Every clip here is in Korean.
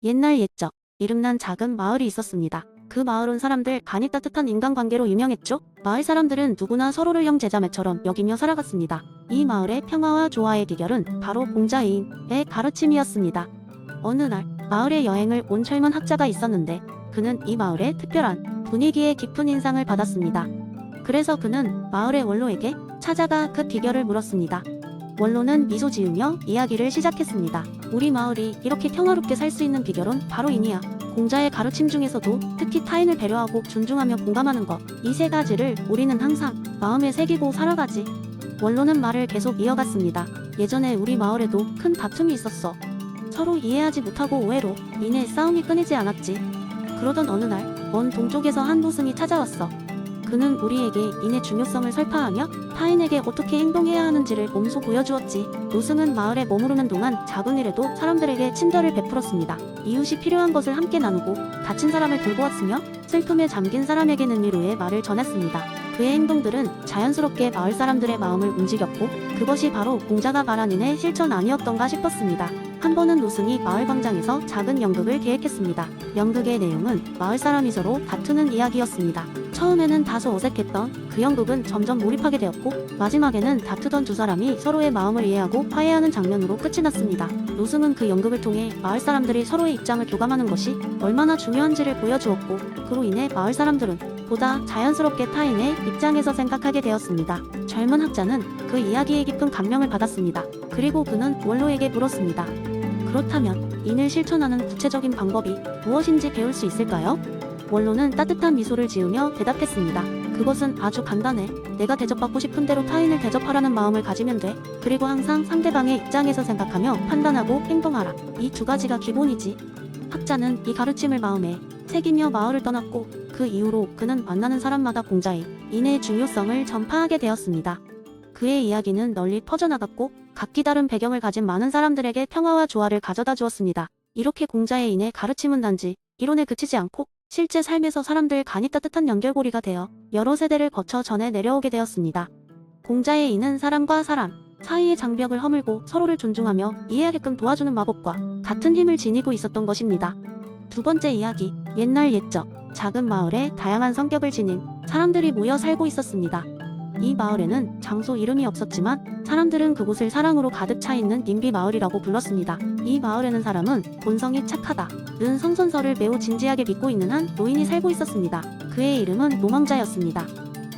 옛날 옛적 이름난 작은 마을이 있었습니다. 그 마을은 사람들 간이 따뜻한 인간관계로 유명했죠. 마을 사람들은 누구나 서로를 형제자매처럼 여기며 살아갔습니다. 이 마을의 평화와 조화의 비결은 바로 공자이인의 가르침이었습니다. 어느 날 마을에 여행을 온 젊은 학자가 있었는데 그는 이 마을의 특별한 분위기에 깊은 인상을 받았습니다. 그래서 그는 마을의 원로에게 찾아가 그 비결을 물었습니다. 원로는 미소 지으며 이야기를 시작했습니다. 우리 마을이 이렇게 평화롭게 살 수 있는 비결은 바로 이니야. 공자의 가르침 중에서도 특히 타인을 배려하고 존중하며 공감하는 것, 이 세 가지를 우리는 항상 마음에 새기고 살아가지. 원로는 말을 계속 이어갔습니다. 예전에 우리 마을에도 큰 다툼이 있었어. 서로 이해하지 못하고 오해로 인해 싸움이 끊이지 않았지. 그러던 어느 날 먼 동쪽에서 한 노승이 찾아왔어. 그는 우리에게 인의 중요성을 설파하며 타인에게 어떻게 행동해야 하는지를 몸소 보여주었지. 노승은 마을에 머무르는 동안 작은 일에도 사람들에게 친절을 베풀었습니다. 이웃이 필요한 것을 함께 나누고 다친 사람을 돌보았으며 슬픔에 잠긴 사람에게는 위로의 말을 전했습니다. 그의 행동들은 자연스럽게 마을 사람들의 마음을 움직였고 그것이 바로 공자가 말한 인의 실천 아니었던가 싶었습니다. 한 번은 노승이 마을 광장에서 작은 연극을 계획했습니다. 연극의 내용은 마을 사람이 서로 다투는 이야기였습니다. 처음에는 다소 어색했던 그 연극은 점점 몰입하게 되었고 마지막에는 다투던 두 사람이 서로의 마음을 이해하고 화해하는 장면으로 끝이 났습니다. 노승은 그 연극을 통해 마을 사람들이 서로의 입장을 교감하는 것이 얼마나 중요한지를 보여주었고 그로 인해 마을 사람들은 보다 자연스럽게 타인의 입장에서 생각하게 되었습니다. 젊은 학자는 그 이야기에 깊은 감명을 받았습니다. 그리고 그는 원로에게 물었습니다. 그렇다면 인을 실천하는 구체적인 방법이 무엇인지 배울 수 있을까요? 원로는 따뜻한 미소를 지으며 대답했습니다. 그것은 아주 간단해. 내가 대접받고 싶은 대로 타인을 대접하라는 마음을 가지면 돼. 그리고 항상 상대방의 입장에서 생각하며 판단하고 행동하라. 이 두 가지가 기본이지. 학자는 이 가르침을 마음에 새기며 마을을 떠났고 그 이후로 그는 만나는 사람마다 공자의 인의 중요성을 전파하게 되었습니다. 그의 이야기는 널리 퍼져나갔고 각기 다른 배경을 가진 많은 사람들에게 평화와 조화를 가져다 주었습니다. 이렇게 공자의 인의 가르침은 단지 이론에 그치지 않고 실제 삶에서 사람들 간이 따뜻한 연결고리가 되어 여러 세대를 거쳐 전해 내려오게 되었습니다. 공자의 인은 사람과 사람 사이의 장벽을 허물고 서로를 존중하며 이해하게끔 도와주는 마법과 같은 힘을 지니고 있었던 것입니다. 두 번째 이야기, 옛날 옛적 작은 마을에 다양한 성격을 지닌 사람들이 모여 살고 있었습니다. 이 마을에는 장소 이름이 없었지만 사람들은 그곳을 사랑으로 가득 차 있는 님비 마을이라고 불렀습니다. 이 마을에는 사람은 본성이 착하다 는 성선설을 매우 진지하게 믿고 있는 한 노인이 살고 있었습니다. 그의 이름은 노망자였습니다.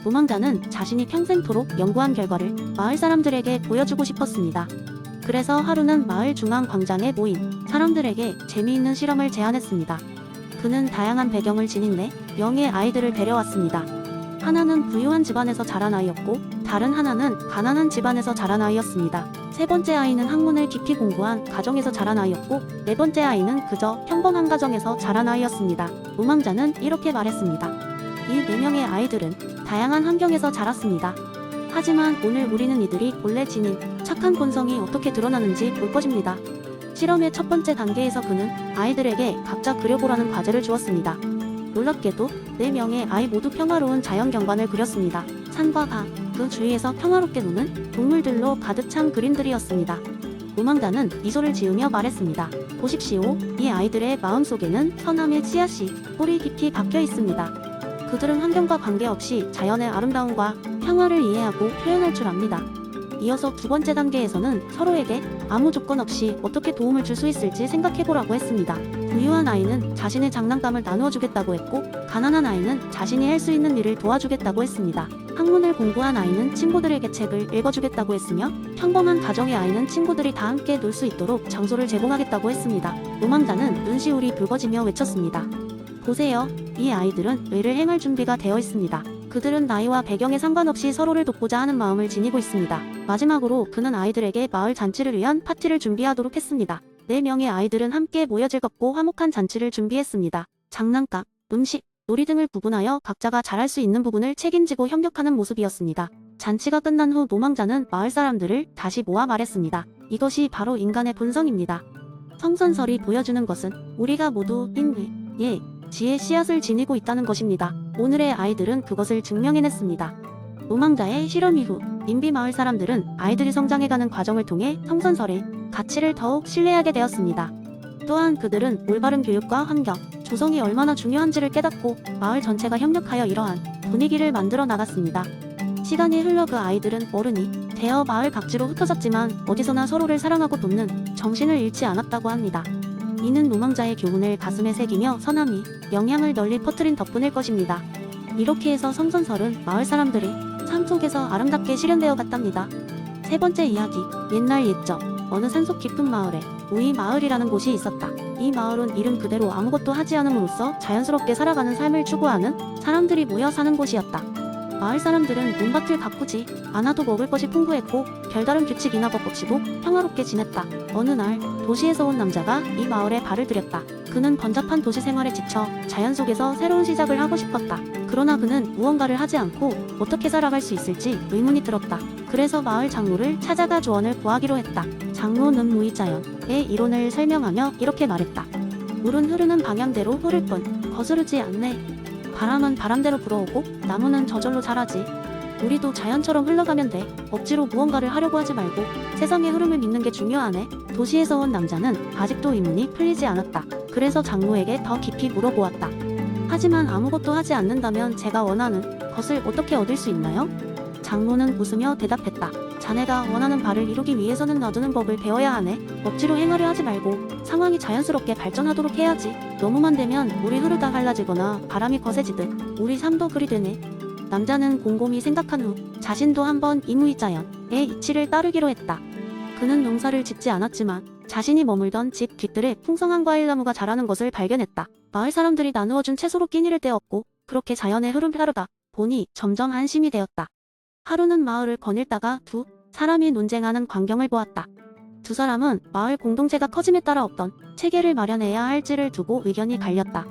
노망자는 자신이 평생토록 연구한 결과를 마을 사람들에게 보여주고 싶었습니다. 그래서 하루는 마을 중앙 광장에 모인 사람들에게 재미있는 실험을 제안했습니다. 그는 다양한 배경을 지닌 4명의 아이들을 데려왔습니다. 하나는 부유한 집안에서 자란 아이였고 다른 하나는 가난한 집안에서 자란 아이였습니다. 세 번째 아이는 학문을 깊이 공부한 가정에서 자란 아이였고 네 번째 아이는 그저 평범한 가정에서 자란 아이였습니다. 노망자는 이렇게 말했습니다. 이 4명의 아이들은 다양한 환경에서 자랐습니다. 하지만 오늘 우리는 이들이 본래 지닌 착한 본성이 어떻게 드러나는지 볼 것입니다. 실험의 첫 번째 단계에서 그는 아이들에게 각자 그려보라는 과제를 주었습니다. 놀랍게도 4명의 아이 모두 평화로운 자연 경관을 그렸습니다. 산과 강, 그 주위에서 평화롭게 노는 동물들로 가득 찬 그림들이었습니다. 노망자는 미소를 지으며 말했습니다. 보십시오. 이 아이들의 마음속에는 선함의 씨앗이 뿌리 깊이 박혀 있습니다. 그들은 환경과 관계없이 자연의 아름다움과 평화를 이해하고 표현할 줄 압니다. 이어서 두 번째 단계에서는 서로에게 아무 조건 없이 어떻게 도움을 줄 수 있을지 생각해보라고 했습니다. 부유한 아이는 자신의 장난감을 나누어 주겠다고 했고 가난한 아이는 자신이 할 수 있는 일을 도와주겠다고 했습니다. 학문을 공부한 아이는 친구들에게 책을 읽어주겠다고 했으며 평범한 가정의 아이는 친구들이 다 함께 놀 수 있도록 장소를 제공하겠다고 했습니다. 노망자는 눈시울이 붉어지며 외쳤습니다. 보세요. 이 아이들은 의를 행할 준비가 되어 있습니다. 그들은 나이와 배경에 상관없이 서로를 돕고자 하는 마음을 지니고 있습니다. 마지막으로 그는 아이들에게 마을 잔치를 위한 파티를 준비하도록 했습니다. 4명의 아이들은 함께 모여 즐겁고 화목한 잔치를 준비했습니다. 장난감, 음식, 놀이 등을 구분하여 각자가 잘할 수 있는 부분을 책임지고 협력하는 모습이었습니다. 잔치가 끝난 후 노망자는 마을 사람들을 다시 모아 말했습니다. 이것이 바로 인간의 본성입니다. 성선설이 보여주는 것은 우리가 모두 인의, 지혜의 씨앗을 지니고 있다는 것입니다. 오늘의 아이들은 그것을 증명해냈습니다. 노망자의 실험 이후 님비 마을 사람들은 아이들이 성장해가는 과정을 통해 성선설의 가치를 더욱 신뢰하게 되었습니다. 또한 그들은 올바른 교육과 환경, 조성이 얼마나 중요한지를 깨닫고 마을 전체가 협력하여 이러한 분위기를 만들어 나갔습니다. 시간이 흘러 그 아이들은 어른이 되어 마을 각지로 흩어졌지만 어디서나 서로를 사랑하고 돕는 정신을 잃지 않았다고 합니다. 이는 노망자의 교훈을 가슴에 새기며 선함이 영향을 널리 퍼뜨린 덕분일 것입니다. 이렇게 해서 성선설은 마을 사람들이 삶 속에서 아름답게 실현되어 갔답니다. 세 번째 이야기, 옛날 옛적 어느 산속 깊은 마을에 우이 마을이라는 곳이 있었다. 이 마을은 이름 그대로 아무것도 하지 않음으로써 자연스럽게 살아가는 삶을 추구하는 사람들이 모여 사는 곳이었다. 마을 사람들은 논밭을 가꾸지 않아도 먹을 것이 풍부했고 별다른 규칙이나 법 없이도 평화롭게 지냈다. 어느 날 도시에서 온 남자가 이 마을에 발을 들였다. 그는 번잡한 도시 생활에 지쳐 자연 속에서 새로운 시작을 하고 싶었다. 그러나 그는 무언가를 하지 않고 어떻게 살아갈 수 있을지 의문이 들었다. 그래서 마을 장로를 찾아가 조언을 구하기로 했다. 장로는 무의자연의 이론을 설명하며 이렇게 말했다. 물은 흐르는 방향대로 흐를 뿐 거스르지 않네. 바람은 바람대로 불어오고 나무는 저절로 자라지. 우리도 자연처럼 흘러가면 돼. 억지로 무언가를 하려고 하지 말고 세상의 흐름을 믿는 게 중요하네. 도시에서 온 남자는 아직도 의문이 풀리지 않았다. 그래서 장로에게 더 깊이 물어보았다. 하지만 아무것도 하지 않는다면 제가 원하는 것을 어떻게 얻을 수 있나요? 장로는 웃으며 대답했다. 자네가 원하는 바를 이루기 위해서는 놔두는 법을 배워야 하네. 억지로 행하려 하지 말고 상황이 자연스럽게 발전하도록 해야지. 너무만 되면 물이 흐르다 갈라지거나 바람이 거세지듯 우리 삶도 그리 되네. 남자는 곰곰이 생각한 후 자신도 한번 이무이자연의 이치를 따르기로 했다. 그는 농사를 짓지 않았지만 자신이 머물던 집 뒤뜰에 풍성한 과일나무가 자라는 것을 발견했다. 마을 사람들이 나누어준 채소로 끼니를 때웠고 그렇게 자연의 흐름을 따르다 보니 점점 안심이 되었다. 하루는 마을을 거닐다가 두 사람이 논쟁하는 광경을 보았다. 두 사람은 마을 공동체가 커짐에 따라 어떤 체계를 마련해야 할지를 두고 의견이 갈렸다.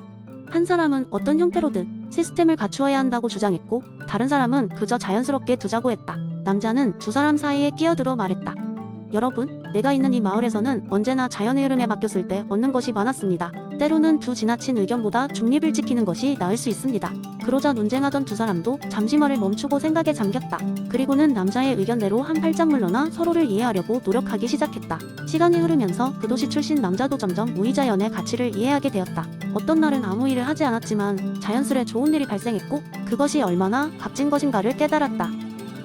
한 사람은 어떤 형태로든 시스템을 갖추어야 한다고 주장했고 다른 사람은 그저 자연스럽게 두자고 했다. 남자는 두 사람 사이에 끼어들어 말했다. 여러분, 내가 있는 이 마을에서는 언제나 자연의 흐름에 맡겼을 때 얻는 것이 많았습니다. 때로는 두 지나친 의견보다 중립을 지키는 것이 나을 수 있습니다. 그러자 논쟁하던 두 사람도 잠시 말을 멈추고 생각에 잠겼다. 그리고는 남자의 의견대로 한 발짝 물러나 서로를 이해하려고 노력하기 시작했다. 시간이 흐르면서 그 도시 출신 남자도 점점 무의자연의 가치를 이해하게 되었다. 어떤 날은 아무 일을 하지 않았지만 자연스레 좋은 일이 발생했고 그것이 얼마나 값진 것인가를 깨달았다.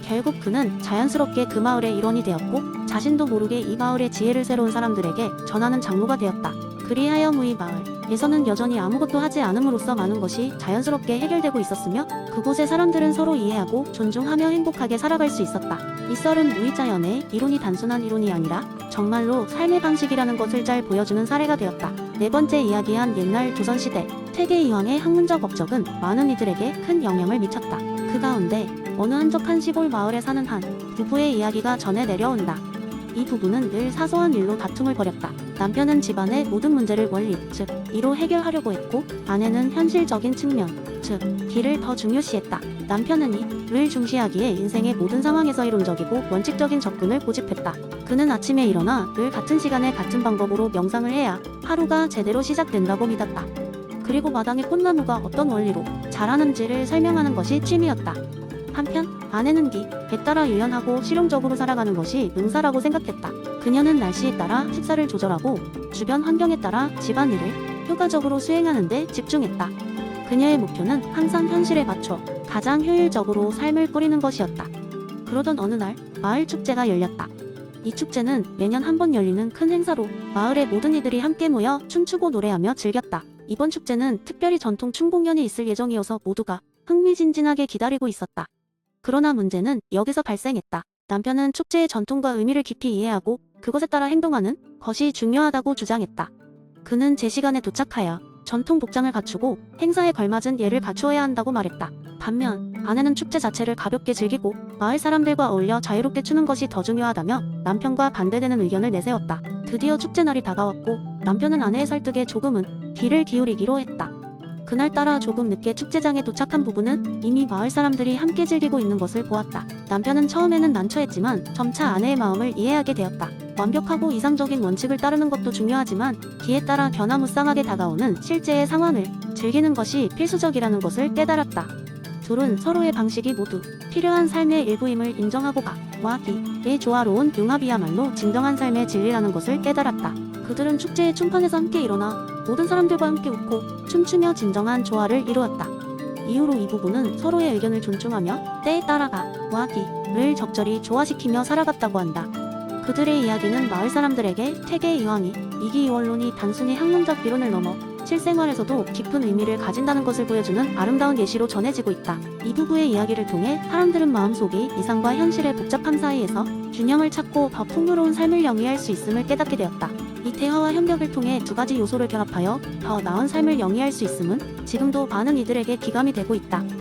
결국 그는 자연스럽게 그 마을의 일원이 되었고 자신도 모르게 이 마을의 지혜를 새로운 사람들에게 전하는 장로가 되었다. 그리하여 무이 마을에서는 여전히 아무것도 하지 않음으로써 많은 것이 자연스럽게 해결되고 있었으며 그곳의 사람들은 서로 이해하고 존중하며 행복하게 살아갈 수 있었다. 이 썰은 무의자연의 이론이 단순한 이론이 아니라 정말로 삶의 방식이라는 것을 잘 보여주는 사례가 되었다. 네 번째 이야기한 옛날 조선시대 퇴계 이황의 학문적 업적은 많은 이들에게 큰 영향을 미쳤다. 그 가운데 어느 한적한 시골 마을에 사는 한 부부의 이야기가 전해 내려온다. 이 부부는 늘 사소한 일로 다툼을 벌였다. 남편은 집안의 모든 문제를 원리, 즉 이로 해결하려고 했고 아내는 현실적인 측면, 즉 기를 더 중요시했다. 남편은 이를 중시하기에 인생의 모든 상황에서 이론적이고 원칙적인 접근을 고집했다. 그는 아침에 일어나 늘 같은 시간에 같은 방법으로 명상을 해야 하루가 제대로 시작된다고 믿었다. 그리고 마당의 꽃나무가 어떤 원리로 자라는지를 설명하는 것이 취미였다. 한편 아내는 기에 따라 유연하고 실용적으로 살아가는 것이 능사라고 생각했다. 그녀는 날씨에 따라 식사를 조절하고 주변 환경에 따라 집안일을 효과적으로 수행하는 데 집중했다. 그녀의 목표는 항상 현실에 맞춰 가장 효율적으로 삶을 꾸리는 것이었다. 그러던 어느 날 마을 축제가 열렸다. 이 축제는 매년 한 번 열리는 큰 행사로 마을의 모든 이들이 함께 모여 춤추고 노래하며 즐겼다. 이번 축제는 특별히 전통 춤공연이 있을 예정이어서 모두가 흥미진진하게 기다리고 있었다. 그러나 문제는 여기서 발생했다. 남편은 축제의 전통과 의미를 깊이 이해하고 그것에 따라 행동하는 것이 중요하다고 주장했다. 그는 제 시간에 도착하여 전통 복장을 갖추고 행사에 걸맞은 예를 갖추어야 한다고 말했다. 반면 아내는 축제 자체를 가볍게 즐기고 마을 사람들과 어울려 자유롭게 추는 것이 더 중요하다며 남편과 반대되는 의견을 내세웠다. 드디어 축제 날이 다가왔고 남편은 아내의 설득에 조금은 귀를 기울이기로 했다. 그날따라 조금 늦게 축제장에 도착한 부부는 이미 마을 사람들이 함께 즐기고 있는 것을 보았다. 남편은 처음에는 난처했지만 점차 아내의 마음을 이해하게 되었다. 완벽하고 이상적인 원칙을 따르는 것도 중요하지만 기에 따라 변화무쌍하게 다가오는 실제의 상황을 즐기는 것이 필수적이라는 것을 깨달았다. 둘은 서로의 방식이 모두 필요한 삶의 일부임을 인정하고 가와 기의 조화로운 융합이야말로 진정한 삶의 진리라는 것을 깨달았다. 그들은 축제의 춤판에서 함께 일어나 모든 사람들과 함께 웃고 춤추며 진정한 조화를 이루었다. 이후로 이 부부는 서로의 의견을 존중하며 때에 따라가 와기를 적절히 조화시키며 살아갔다고 한다. 그들의 이야기는 마을 사람들에게 퇴계이황이 이기이원론이 단순히 학문적 이론을 넘어 실생활에서도 깊은 의미를 가진다는 것을 보여주는 아름다운 예시로 전해지고 있다. 이 부부의 이야기를 통해 사람들은 마음속이 이상과 현실의 복잡함 사이에서 균형을 찾고 더 풍요로운 삶을 영위할 수 있음을 깨닫게 되었다. 이 대화와 협력을 통해 두 가지 요소를 결합하여 더 나은 삶을 영위할 수 있음은 지금도 많은 이들에게 귀감이 되고 있다.